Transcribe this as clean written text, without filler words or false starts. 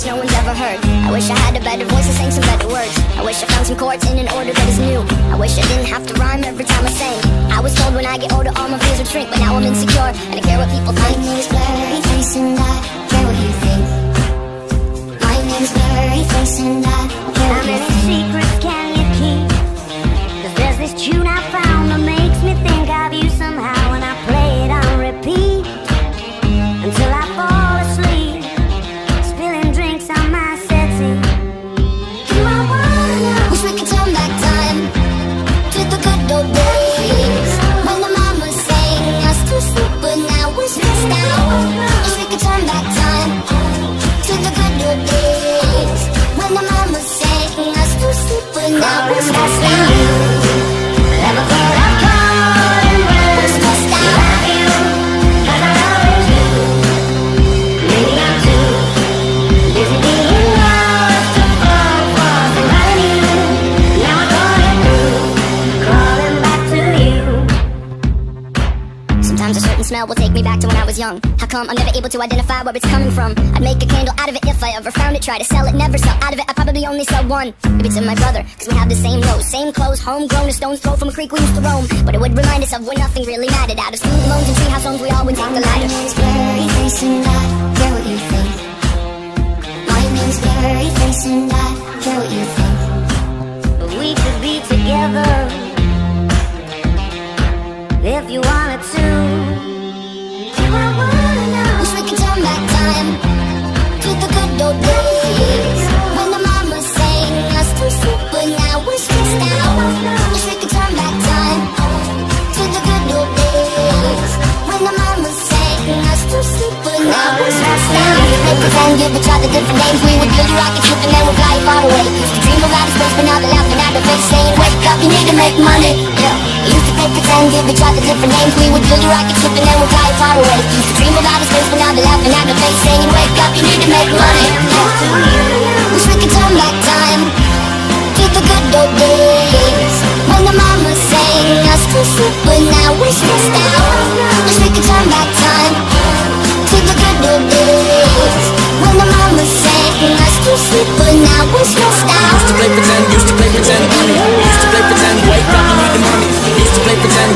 songs no one's ever heard. I wish I had a better voice and sang some better words. I wish I found some chords in an order that is new. I wish I didn't have to rhyme every time I sang. I was told when I get older all my fears would shrink, but now I'm insecure and I care what people think. My name's Blurry Face and I care what you think. My name's Blurry Face and I care what you think. How many secrets can you keep? 'Cause there's this tune I found that makes me think of you somehow, and I play it on repeat until I fall asleep, spilling drinks on my settee. Do I wanna know? Wish we could turn back time to the good old days when the mama sang us to sleep, but now we're stressed out. Wish we could turn back time to the good old days when the mama sang us to sleep, but now we're stressed out. Never thought I'd call and run. We're stressed out. Love you, 'cause I always do. Maybe I'm too busy being lost to fall for somebody new. Now I'm going through, crawling back to you. Sometimes a certain smell will take me back to when I was young. How come I'm never able to identify where it's coming from? I'd make a candle out of it if I ever found it. Try to sell it, never sell out of it. I probably only sell one. Maybe to my brother, 'cause we have the same nose, same clothes, homegrown, a stone's throw from a creek we used to roam. But it would remind us of when nothing really mattered. Out of student loans and treehouse homes, we all would take the ladder. My name's Blurry Face and I care what you think. My name's Blurry Face and I care what you think. But we could be together if you wanted to. Do I wanna know? Wish we could turn back time to the good old days when the mama sang us to sleep, but now we're stressed out. Wish we could turn back time to the good old days when the mama sang us to sleep, but now we're stressed out. They pretend, give each other different names. We would build a rocket ship and then we'd fly far away. Used to dream of outer space, but now they're laughing at the face, saying, wake up, you need to make money. Yeah. Used to play pretend, give each other different names. We would build a rocket ship and then we'd fly far away. Used to dream of outer space, but now they're laughing at the face, saying, wake up, you need to make money. Wish we could turn back time to the good old days when the mama sang us to sleep, but now we're stressed out. Wish we could turn back time to the good old days when the mama sang us to sleep, but now we're stressed out. Used to play pretend, honey. Used to play pretend, wake up, you need the money. Used to play pretend,